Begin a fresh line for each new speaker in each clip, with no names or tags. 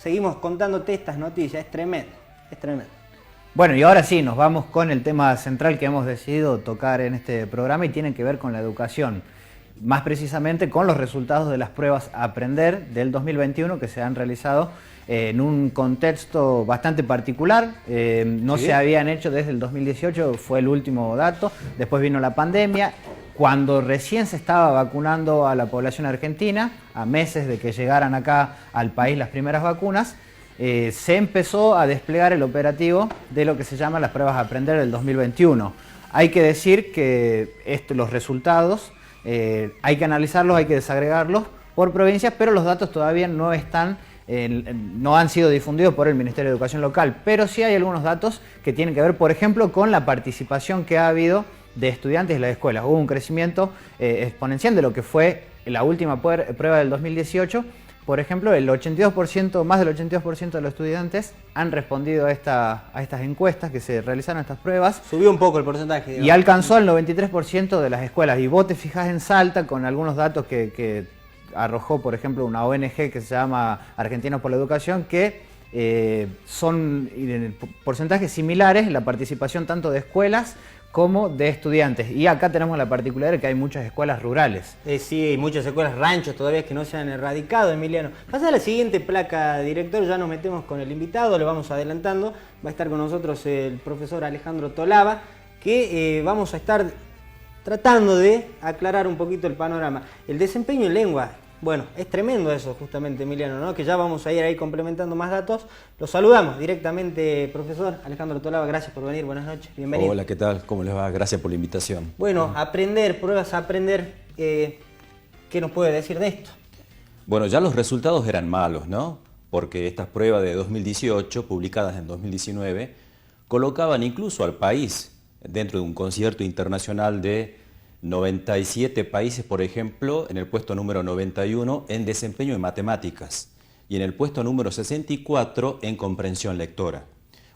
seguimos contándote estas noticias, es tremendo, es tremendo.
Bueno, y ahora sí, nos vamos con el tema central que hemos decidido tocar en este programa y tiene que ver con la educación. Más precisamente con los resultados de las pruebas Aprender del 2021 que se han realizado en un contexto bastante particular. No se habían hecho desde el 2018, fue el último dato, después vino la pandemia. Cuando recién se estaba vacunando a la población argentina, a meses de que llegaran acá al país las primeras vacunas, se empezó a desplegar el operativo de lo que se llama las pruebas Aprender del 2021. Hay que decir que los resultados hay que analizarlos, hay que desagregarlos por provincias, pero los datos todavía no están, no han sido difundidos por el Ministerio de Educación local, pero sí hay algunos datos que tienen que ver, por ejemplo, con la participación que ha habido de estudiantes en las escuelas. Hubo un crecimiento exponencial de lo que fue la última prueba del 2018. Por ejemplo, el 82%, más del 82% de los estudiantes han respondido a estas encuestas que se realizaron, estas pruebas.
Subió un poco el porcentaje, digamos.
Y alcanzó el 93% de las escuelas. Y vos te fijás en Salta con algunos datos que arrojó, por ejemplo, una ONG que se llama Argentinos por la Educación, que son en porcentajes similares la participación tanto de escuelas como de estudiantes. Y acá tenemos la particularidad de que hay muchas escuelas rurales.
Sí, hay muchas escuelas ranchos todavía que no se han erradicado, Emiliano. Pasa a la siguiente placa, director, ya nos metemos con el invitado, lo vamos adelantando. Va a estar con nosotros el profesor Alejandro Tolaba, que vamos a estar tratando de aclarar un poquito el panorama. El desempeño en lengua, bueno, es tremendo eso justamente, Emiliano, ¿no? Que ya vamos a ir ahí complementando más datos. Los saludamos directamente, profesor Alejandro Tolaba, gracias por venir, buenas noches, bienvenido.
Hola, ¿qué tal? ¿Cómo les va? Gracias por la invitación.
Bueno, pruebas a aprender, ¿qué nos puede decir de esto?
Bueno, ya los resultados eran malos, ¿no? Porque estas pruebas de 2018, publicadas en 2019, colocaban incluso al país dentro de un concierto internacional de 97 países, por ejemplo, en el puesto número 91 en desempeño en matemáticas y en el puesto número 64 en comprensión lectora.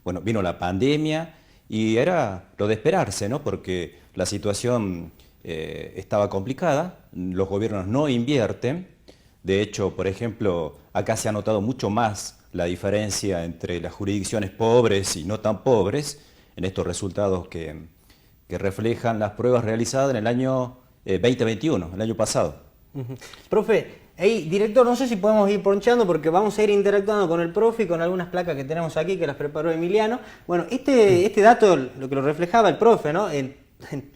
Bueno, vino la pandemia y era lo de esperarse, ¿no? Porque la situación estaba complicada, los gobiernos no invierten. De hecho, por ejemplo, acá se ha notado mucho más la diferencia entre las jurisdicciones pobres y no tan pobres en estos resultados que reflejan las pruebas realizadas en el año 2021, el año pasado.
Profe, director, no sé si podemos ir ponchando porque vamos a ir interactuando con el profe y con algunas placas que tenemos aquí que las preparó Emiliano. Bueno, este dato, lo que lo reflejaba el profe, ¿no? En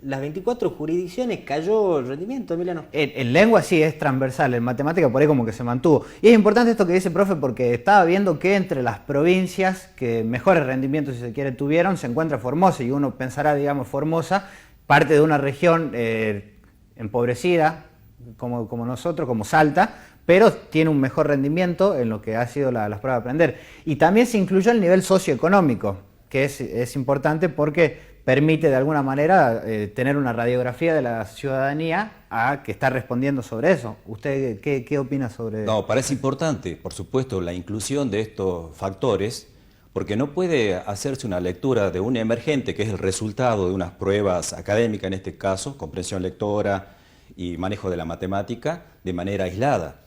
las 24 jurisdicciones cayó el rendimiento, Emiliano.
En lengua sí es transversal, en matemática por ahí como que se mantuvo. Y es importante esto que dice el profe porque estaba viendo que entre las provincias que mejores rendimientos, si se quiere, tuvieron, se encuentra Formosa. Y uno pensará, digamos, Formosa, parte de una región empobrecida, como nosotros, como Salta, pero tiene un mejor rendimiento en lo que ha sido las pruebas de aprender. Y también se incluyó el nivel socioeconómico, que es importante porque permite de alguna manera tener una radiografía de la ciudadanía que está respondiendo sobre eso. ¿Usted qué opina sobre eso?
No, parece importante, por supuesto, la inclusión de estos factores, porque no puede hacerse una lectura de un emergente, que es el resultado de unas pruebas académicas, en este caso, comprensión lectora y manejo de la matemática, de manera aislada.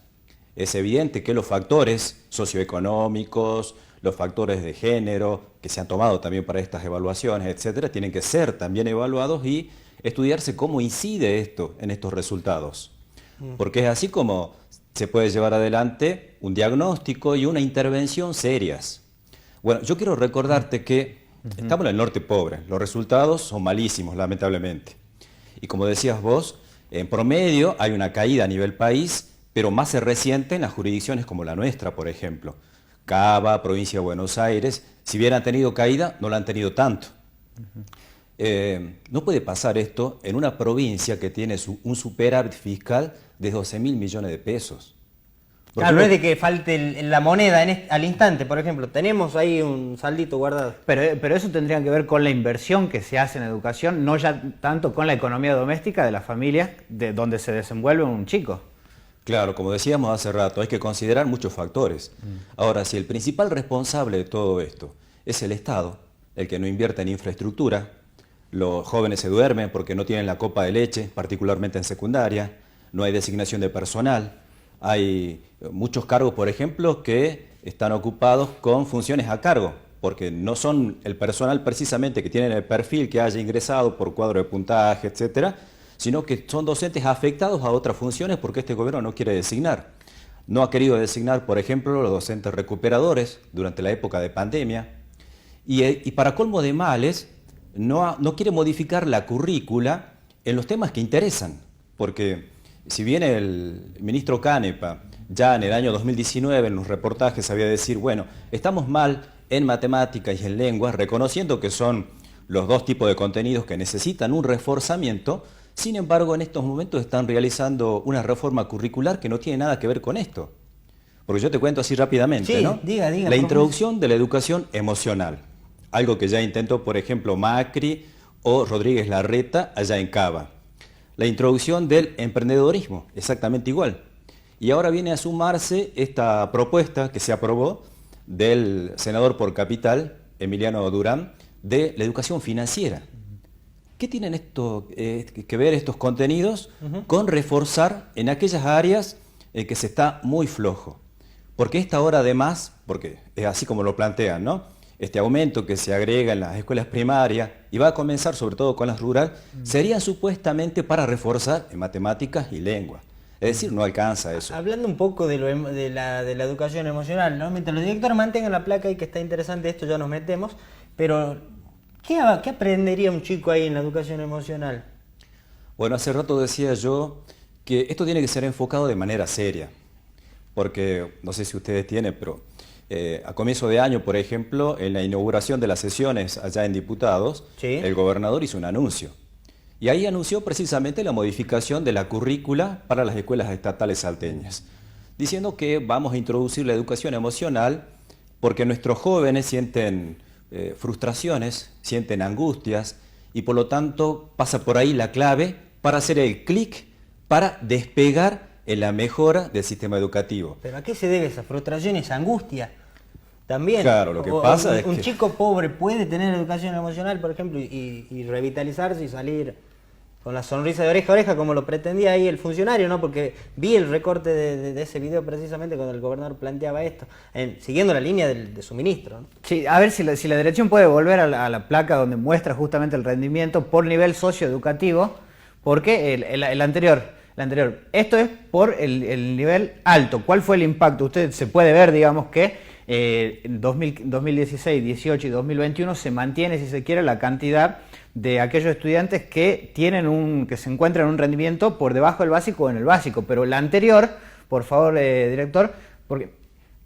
Es evidente que los factores socioeconómicos, los factores de género que se han tomado también para estas evaluaciones, etcétera, tienen que ser también evaluados y estudiarse cómo incide esto en estos resultados. Porque es así como se puede llevar adelante un diagnóstico y una intervención serias. Bueno, yo quiero recordarte que estamos en el norte pobre, los resultados son malísimos, lamentablemente. Y como decías vos, en promedio hay una caída a nivel país, pero más se resiente en las jurisdicciones como la nuestra, por ejemplo. Cava, provincia de Buenos Aires, si bien han tenido caída, no la han tenido tanto. No puede pasar esto en una provincia que tiene un superávit fiscal de 12.000 millones de pesos.
Claro, no es de que falte la moneda al instante, por ejemplo, tenemos ahí un saldito guardado.
Pero eso tendría que ver con la inversión que se hace en educación, no ya tanto con la economía doméstica de las familias de donde se desenvuelve un chico.
Claro, como decíamos hace rato, hay que considerar muchos factores. Ahora, si el principal responsable de todo esto es el Estado, el que no invierte en infraestructura, los jóvenes se duermen porque no tienen la copa de leche, particularmente en secundaria, no hay designación de personal, hay muchos cargos, por ejemplo, que están ocupados con funciones a cargo, porque no son el personal precisamente que tienen el perfil que haya ingresado por cuadro de puntaje, etcétera, sino que son docentes afectados a otras funciones porque este gobierno no quiere designar. No ha querido designar, por ejemplo, los docentes recuperadores durante la época de pandemia, y para colmo de males, no quiere modificar la currícula en los temas que interesan, porque si bien el ministro Canepa ya en el año 2019 en los reportajes sabía decir, bueno, estamos mal en matemáticas y en lengua, reconociendo que son los dos tipos de contenidos que necesitan un reforzamiento, sin embargo en estos momentos están realizando una reforma curricular que no tiene nada que ver con esto. Porque yo te cuento así rápidamente,
sí,
¿no?
Diga,
la introducción de la educación emocional, algo que ya intentó, por ejemplo, Macri o Rodríguez Larreta allá en Cava. La introducción del emprendedorismo, exactamente igual. Y ahora viene a sumarse esta propuesta que se aprobó del senador por Capital, Emiliano Durán, de la educación financiera. ¿Qué tienen que ver estos contenidos con reforzar en aquellas áreas en que se está muy flojo? Porque esta hora además, porque es así como lo plantean, ¿no? Este aumento que se agrega en las escuelas primarias, y va a comenzar sobre todo con las rurales, serían supuestamente para reforzar en matemáticas y lengua. Es decir, no alcanza eso.
Hablando un poco de la educación emocional, ¿no? Mientras los directores mantengan la placa y que está interesante esto, ya nos metemos, pero ¿qué aprendería un chico ahí en la educación emocional?
Bueno, hace rato decía yo que esto tiene que ser enfocado de manera seria, porque no sé si ustedes tienen, pero a comienzo de año, por ejemplo, en la inauguración de las sesiones allá en Diputados,
¿sí?
El gobernador hizo un anuncio. Y ahí anunció precisamente la modificación de la currícula para las escuelas estatales salteñas, diciendo que vamos a introducir la educación emocional porque nuestros jóvenes sienten frustraciones, sienten angustias, y por lo tanto pasa por ahí la clave para hacer el clic para despegar en la mejora del sistema educativo.
¿Pero a qué se debe esa frustración, esa angustia? También.
Claro, lo que pasa es
un
que...
chico pobre puede tener educación emocional, por ejemplo, y revitalizarse y salir con la sonrisa de oreja a oreja, como lo pretendía ahí el funcionario, ¿no? Porque vi el recorte de ese video precisamente cuando el gobernador planteaba esto, siguiendo la línea de su ministro, ¿no?
Sí, a ver si la dirección puede volver a la placa donde muestra justamente el rendimiento por nivel socioeducativo, porque el anterior, esto es por el nivel alto. ¿Cuál fue el impacto? Usted se puede ver, digamos, que en 2016, 18 y 2021 se mantiene, si se quiere, la cantidad de aquellos estudiantes que se encuentran en un rendimiento por debajo del básico o en el básico. Pero la anterior, por favor, director, porque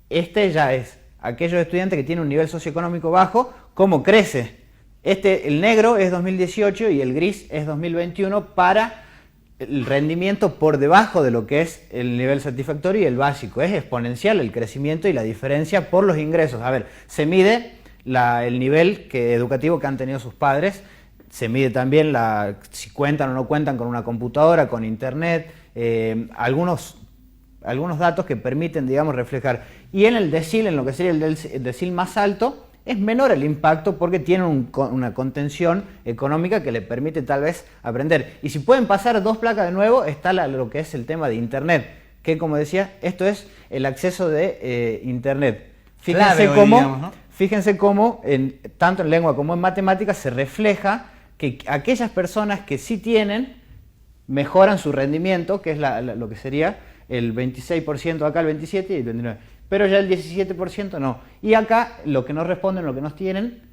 este ya es aquellos estudiantes que tienen un nivel socioeconómico bajo, ¿cómo crece? El negro es 2018 y el gris es 2021 para el rendimiento por debajo de lo que es el nivel satisfactorio y el básico. Es exponencial el crecimiento y la diferencia por los ingresos. A ver, se mide el nivel educativo que han tenido sus padres, se mide también si cuentan o no cuentan con una computadora, con internet, algunos datos que permiten, digamos, reflejar. Y en el decil, en lo que sería el decil más alto, es menor el impacto porque tiene una contención económica que le permite tal vez aprender. Y si pueden pasar dos placas de nuevo, está lo que es el tema de internet, que como decía, esto es el acceso de internet. Fíjense cómo tanto en lengua como en matemáticas se refleja que aquellas personas que sí tienen mejoran su rendimiento, que es lo que sería el 26% acá, el 27% y el 29%. Pero ya el 17% no. Y acá lo que no responden, lo que no tienen,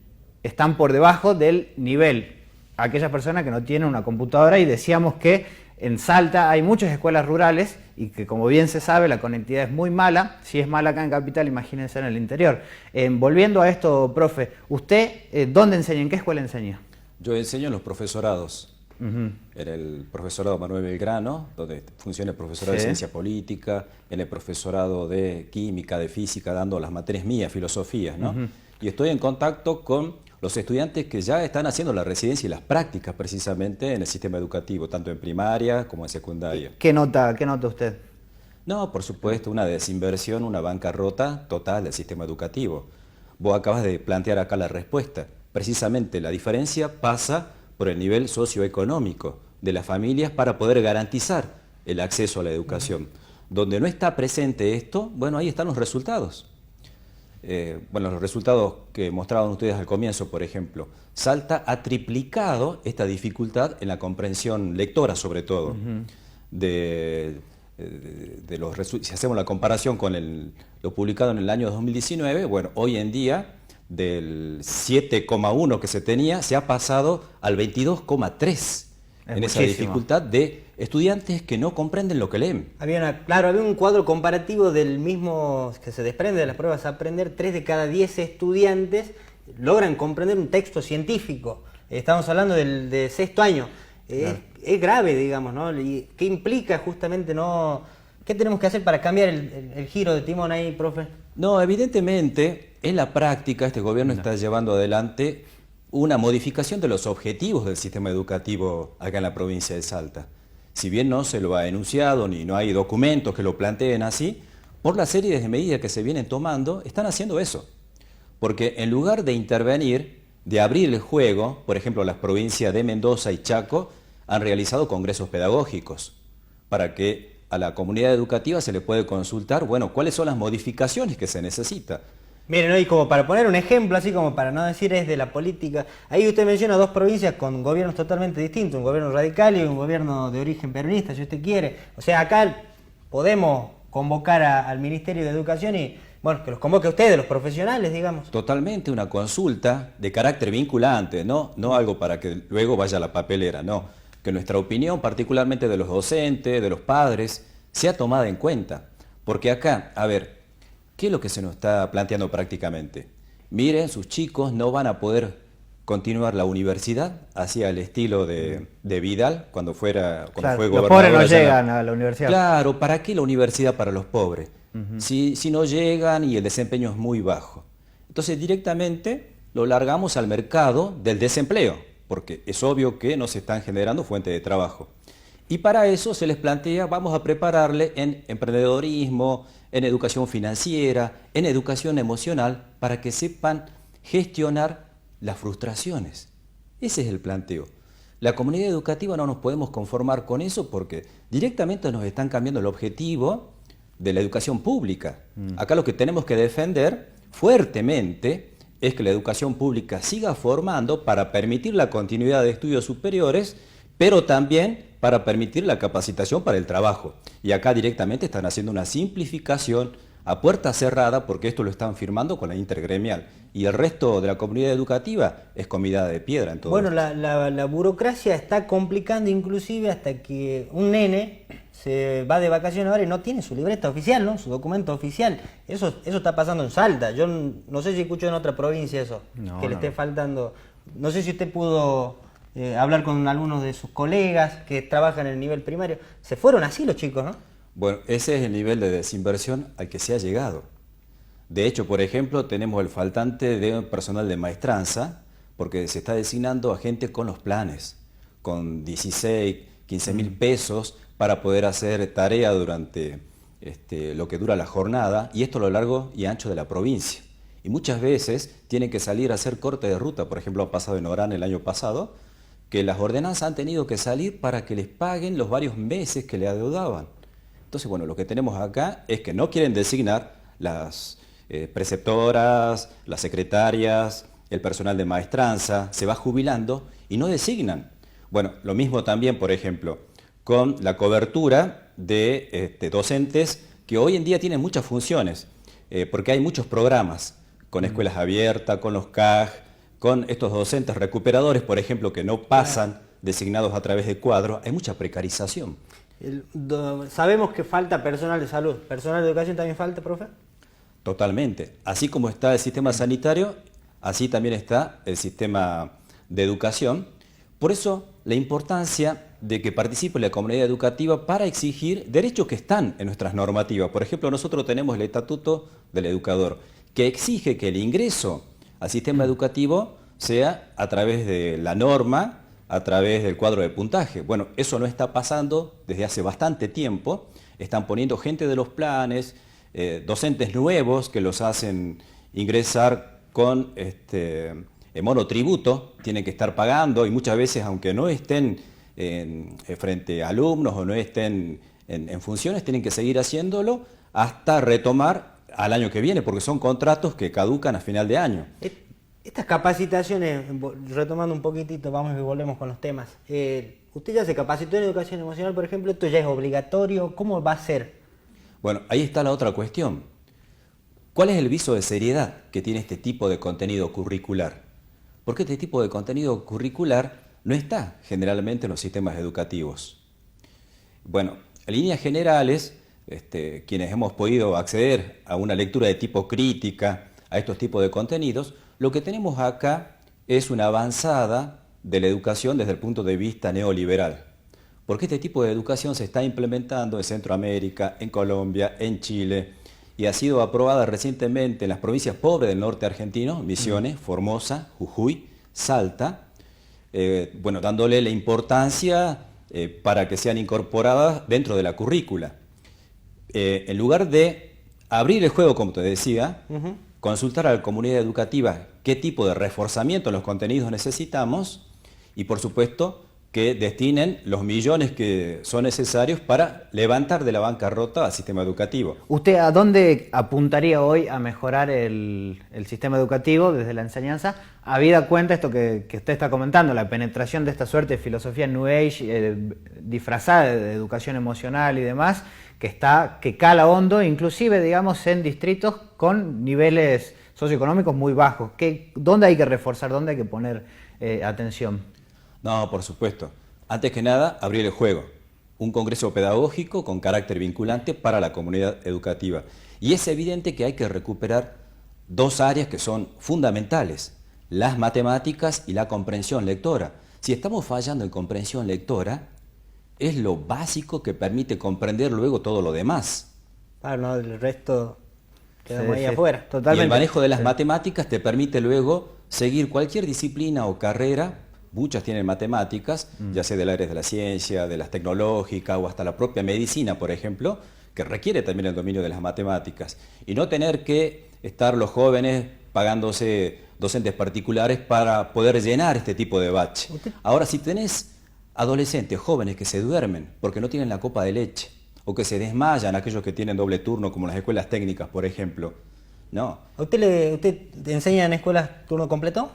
están por debajo del nivel. Aquellas personas que no tienen una computadora, y decíamos que en Salta hay muchas escuelas rurales y que, como bien se sabe, la conectividad es muy mala. Si es mala acá en Capital, imagínense en el interior. Volviendo a esto, profe, ¿usted dónde enseña? ¿En qué escuela enseña?
Yo enseño en los profesorados. En el profesorado Manuel Belgrano, donde funciona el profesorado de Ciencia Política, en el profesorado de Química, de Física, dando las materias mías, filosofías, ¿no? Y estoy en contacto con los estudiantes que ya están haciendo la residencia y las prácticas precisamente en el sistema educativo, tanto en primaria como en secundaria.
¿Qué nota usted?
No, por supuesto, una desinversión, una bancarrota total del sistema educativo. Vos acabas de plantear acá la respuesta. Precisamente la diferencia pasa por el nivel socioeconómico de las familias para poder garantizar el acceso a la educación. Donde no está presente esto, bueno, ahí están los resultados. bueno, los resultados que mostraban ustedes al comienzo, por ejemplo, Salta ha triplicado esta dificultad en la comprensión lectora, sobre todo, si hacemos la comparación con lo publicado en el año 2019, bueno, hoy en día del 7,1 que se tenía, se ha pasado al 22,3 en esa dificultad de estudiantes que no comprenden lo que leen.
Había un cuadro comparativo del mismo que se desprende de las pruebas a aprender. 3 de cada 10 estudiantes logran comprender un texto científico. Estamos hablando de sexto año. Claro. Es grave, digamos, ¿no? ¿Y qué implica justamente, no? ¿Qué tenemos que hacer para cambiar el giro de timón ahí, profe?
No, evidentemente, en la práctica este gobierno está llevando adelante una modificación de los objetivos del sistema educativo acá en la provincia de Salta. Si bien no se lo ha enunciado ni no hay documentos que lo planteen así, por la serie de medidas que se vienen tomando, están haciendo eso. Porque en lugar de intervenir, de abrir el juego, por ejemplo, las provincias de Mendoza y Chaco han realizado congresos pedagógicos para que a la comunidad educativa se le puede consultar, bueno, cuáles son las modificaciones que se necesita.
Miren, ¿no? Y como para poner un ejemplo, así como para no decir es de la política, ahí usted menciona 2 provincias con gobiernos totalmente distintos, un gobierno radical y un gobierno de origen peronista, si usted quiere. O sea, acá podemos convocar al Ministerio de Educación y, bueno, que los convoque a ustedes, los profesionales, digamos.
Totalmente una consulta de carácter vinculante, no algo para que luego vaya a la papelera, no. Que nuestra opinión, particularmente de los docentes, de los padres, sea tomada en cuenta. Porque acá, a ver, ¿qué es lo que se nos está planteando prácticamente? Miren, sus chicos no van a poder continuar la universidad hacia el estilo de Vidal cuando fue gobernador.
Los pobres no llegan a la universidad.
Claro, ¿para qué la universidad para los pobres? Si no llegan y el desempeño es muy bajo. Entonces directamente lo largamos al mercado del desempleo, porque es obvio que no se están generando fuentes de trabajo. Y para eso se les plantea, vamos a prepararle en emprendedorismo, en educación financiera, en educación emocional, para que sepan gestionar las frustraciones. Ese es el planteo. La comunidad educativa no nos podemos conformar con eso porque directamente nos están cambiando el objetivo de la educación pública. Acá lo que tenemos que defender fuertemente es que la educación pública siga formando para permitir la continuidad de estudios superiores, pero también para permitir la capacitación para el trabajo. Y acá directamente están haciendo una simplificación a puerta cerrada porque esto lo están firmando con la intergremial. Y el resto de la comunidad educativa es comida de piedra en todo.
Bueno, la burocracia está complicando inclusive hasta que un nene se va de vacaciones ahora y no tiene su libreta oficial, ¿no? Su documento oficial. Eso está pasando en Salta. Yo no sé si escucho en otra provincia eso, que le esté faltando. No sé si usted pudo hablar con algunos de sus colegas que trabajan en el nivel primario. Se fueron así los chicos, ¿no?
Bueno, ese es el nivel de desinversión al que se ha llegado. De hecho, por ejemplo, tenemos el faltante de personal de maestranza, porque se está designando a gente con los planes, con 16, 15 mil pesos para poder hacer tarea durante lo que dura la jornada, y esto a lo largo y ancho de la provincia. Y muchas veces tienen que salir a hacer corte de ruta. Por ejemplo, ha pasado en Orán el año pasado, que las ordenanzas han tenido que salir para que les paguen los varios meses que le adeudaban. Entonces, bueno, lo que tenemos acá es que no quieren designar las preceptoras, las secretarias, el personal de maestranza, se va jubilando y no designan. Bueno, lo mismo también, por ejemplo, con la cobertura de docentes que hoy en día tienen muchas funciones, porque hay muchos programas con escuelas abiertas, con los CAG, con estos docentes recuperadores, por ejemplo, que no pasan designados a través de cuadros, hay mucha precarización.
Sabemos que falta personal de salud. ¿Personal de educación también falta, profe?
Totalmente. Así como está el sistema sanitario, así también está el sistema de educación. Por eso, la importancia de que participe la comunidad educativa para exigir derechos que están en nuestras normativas. Por ejemplo, nosotros tenemos el Estatuto del Educador, que exige que el ingreso al sistema educativo sea a través de la norma, a través del cuadro de puntaje. Bueno, eso no está pasando desde hace bastante tiempo. Están poniendo gente de los planes, docentes nuevos que los hacen ingresar con monotributo, tienen que estar pagando y muchas veces, aunque no estén frente a alumnos o no estén en funciones, tienen que seguir haciéndolo hasta retomar al año que viene, porque son contratos que caducan a final de año.
Estas capacitaciones, retomando un poquitito, vamos y volvemos con los temas. Usted ya se capacitó en educación emocional, por ejemplo, ¿esto ya es obligatorio? ¿Cómo va a ser?
Bueno, ahí está la otra cuestión. ¿Cuál es el viso de seriedad que tiene este tipo de contenido curricular? Porque este tipo de contenido curricular no está generalmente en los sistemas educativos. Bueno, en líneas generales, quienes hemos podido acceder a una lectura de tipo crítica a estos tipos de contenidos, lo que tenemos acá es una avanzada de la educación desde el punto de vista neoliberal. Porque este tipo de educación se está implementando en Centroamérica, en Colombia, en Chile, y ha sido aprobada recientemente en las provincias pobres del norte argentino, Misiones, Formosa, Jujuy, Salta, bueno, dándole la importancia para que sean incorporadas dentro de la currícula. En lugar de abrir el juego, como te decía, consultar a la comunidad educativa qué tipo de reforzamiento en los contenidos necesitamos y, por supuesto, que destinen los millones que son necesarios para levantar de la bancarrota al sistema educativo.
¿Usted a dónde apuntaría hoy a mejorar el sistema educativo desde la enseñanza, habida cuenta esto que usted está comentando, la penetración de esta suerte de filosofía New Age disfrazada de educación emocional y demás, que cala hondo, inclusive, digamos, en distritos con niveles socioeconómicos muy bajos? ¿Dónde hay que reforzar, dónde hay que poner atención?
No, por supuesto. Antes que nada, abrir el juego. Un congreso pedagógico con carácter vinculante para la comunidad educativa. Y es evidente que hay que recuperar dos áreas que son fundamentales: las matemáticas y la comprensión lectora. Si estamos fallando en comprensión lectora, es lo básico que permite comprender luego todo lo demás.
Claro, no, el resto quedamos ahí afuera.
Totalmente.
Y el manejo de las matemáticas te permite luego seguir cualquier disciplina o carrera. Muchas tienen matemáticas, ya sea del área de la ciencia, de las tecnológicas o hasta la propia medicina, por ejemplo, que requiere también el dominio de las matemáticas. Y no tener que estar los jóvenes pagándose docentes particulares para poder llenar este tipo de bache. Ahora, si tenés adolescentes, jóvenes que se duermen porque no tienen la copa de leche, o que se desmayan, aquellos que tienen doble turno, como las escuelas técnicas, por ejemplo, no.
¿Usted te enseña en escuelas turno completo?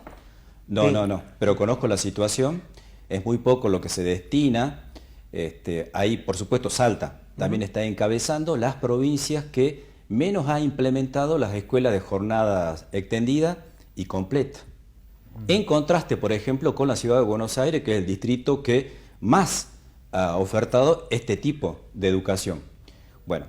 No,
Sí.
no, pero conozco la situación, es muy poco lo que se destina. Ahí, por supuesto, Salta también está encabezando las provincias que menos ha implementado las escuelas de jornada extendida y completa. En contraste, por ejemplo, con la ciudad de Buenos Aires, que es el distrito que más ha ofertado este tipo de educación. Bueno,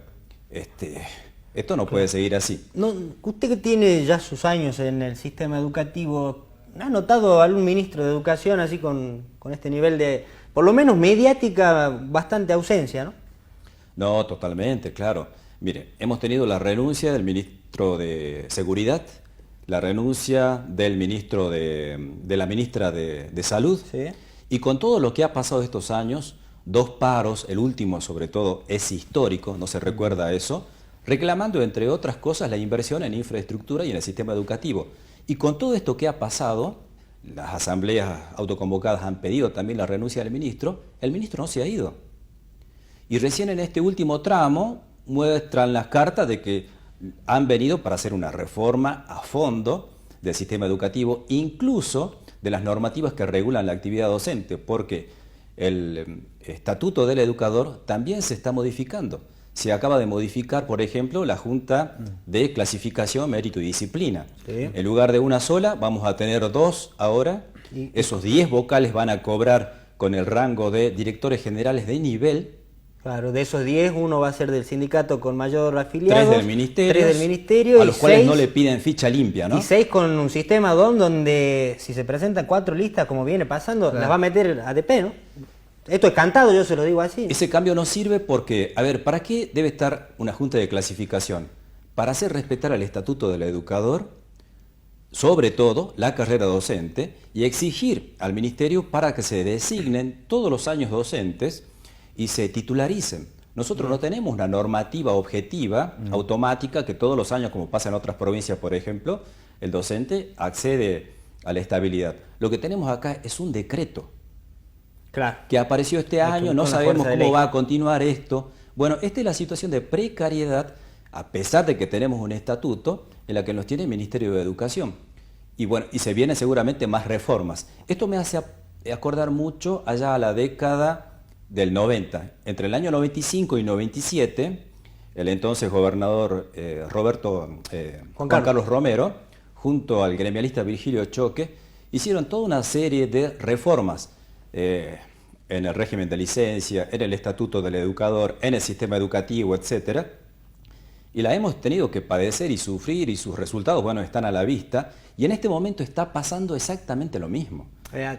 esto no puede seguir así.
No, usted que tiene ya sus años en el sistema educativo, ¿ha notado algún ministro de educación así con este nivel de, por lo menos mediática, bastante ausencia, ¿no?
No, totalmente, claro. Mire, hemos tenido la renuncia del ministro de Seguridad, la renuncia del ministro de la ministra de Salud,
Sí.
y con todo lo que ha pasado estos años, dos paros, el último sobre todo es histórico, no se recuerda eso, reclamando entre otras cosas la inversión en infraestructura y en el sistema educativo. Y con todo esto que ha pasado, las asambleas autoconvocadas han pedido también la renuncia del ministro, el ministro no se ha ido. Y recién en este último tramo muestran las cartas de que han venido para hacer una reforma a fondo del sistema educativo, incluso de las normativas que regulan la actividad docente, porque el estatuto del educador también se está modificando. Se acaba de modificar, por ejemplo, la Junta de Clasificación, Mérito y Disciplina.
Sí.
En lugar de una sola, vamos a tener dos ahora. Esos 10 vocales van a cobrar con el rango de directores generales de nivel.
Claro, de esos 10, uno va a ser del sindicato con mayor afiliados,
3 del ministerio,
3 del ministerio
a
y
los cuales
6,
no le piden ficha limpia, ¿no?
y 6 con un sistema DOM donde si se presentan 4 listas, como viene pasando,
Claro.
las va a meter ADP, ¿no? Esto es cantado, yo se lo digo así.
Ese cambio no sirve porque, a ver, ¿para qué debe estar una junta de clasificación? Para hacer respetar el estatuto del educador, sobre todo la carrera docente, y exigir al ministerio para que se designen todos los años docentes y se titularicen. Nosotros no tenemos una normativa objetiva, automática, que todos los años, como pasa en otras provincias, por ejemplo, el docente accede a la estabilidad. Lo que tenemos acá es un decreto
Claro.
que apareció este año, no
con la
sabemos
fuerza de
cómo
ley.
va a continuar esto. Bueno, esta es la situación de precariedad a pesar de que tenemos un estatuto en la que nos tiene el Ministerio de Educación. Y bueno, y se vienen seguramente más reformas. Esto me hace acordar mucho allá a la década del 90. Entre el año 95 y 97, el entonces gobernador Juan Carlos Romero, junto al gremialista Virgilio Choque, hicieron toda una serie de reformas en el régimen de licencia, en el estatuto del educador, en el sistema educativo, etc. Y la hemos tenido que padecer y sufrir, y sus resultados, bueno, están a la vista, y en este momento está pasando exactamente lo mismo.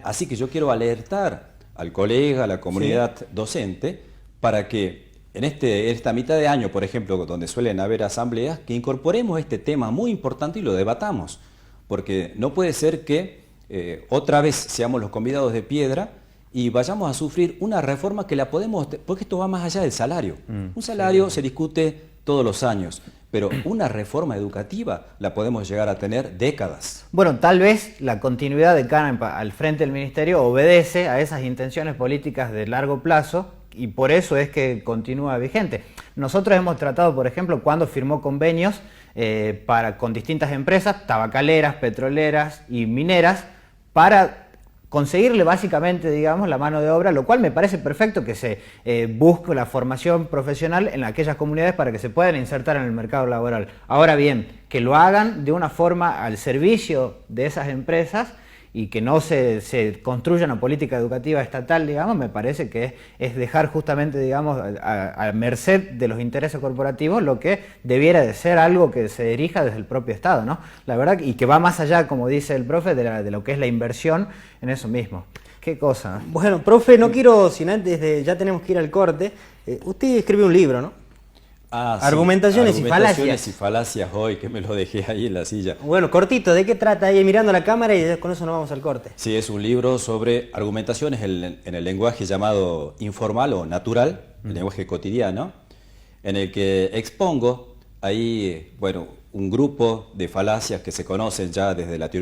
Así que yo quiero alertar al colega, a la comunidad docente, para que en esta mitad de año, por ejemplo, donde suelen haber asambleas, que incorporemos este tema muy importante y lo debatamos, porque no puede ser que otra vez seamos los convidados de piedra y vayamos a sufrir una reforma que la podemos, porque esto va más allá del salario. Un salario se discute todos los años, pero una reforma educativa la podemos llegar a tener décadas.
Bueno, tal vez la continuidad de Canepa al frente del Ministerio obedece a esas intenciones políticas de largo plazo y por eso es que continúa vigente. Nosotros hemos tratado, por ejemplo, cuando firmó convenios con distintas empresas, tabacaleras, petroleras y mineras, para conseguirle básicamente, digamos, la mano de obra, lo cual me parece perfecto que se busque la formación profesional en aquellas comunidades para que se puedan insertar en el mercado laboral. Ahora bien, que lo hagan de una forma al servicio de esas empresas y que no se construya una política educativa estatal, digamos, me parece que es dejar justamente, digamos, a merced de los intereses corporativos lo que debiera de ser algo que se dirija desde el propio Estado, ¿no? La verdad, y que va más allá, como dice el profe, de lo que es la inversión en eso mismo. ¿Qué cosa?
Bueno, profe, no quiero, sin antes ya tenemos que ir al corte. Usted escribió un libro, ¿no? Argumentaciones y falacias.
Argumentaciones y falacias hoy, que me lo dejé ahí en la silla.
Bueno, cortito, ¿de qué trata? Ahí mirando la cámara y con eso nos vamos al corte.
Sí, es un libro sobre argumentaciones en el lenguaje llamado informal o natural, el lenguaje cotidiano, en el que expongo ahí, bueno, un grupo de falacias que se conocen ya desde la teoría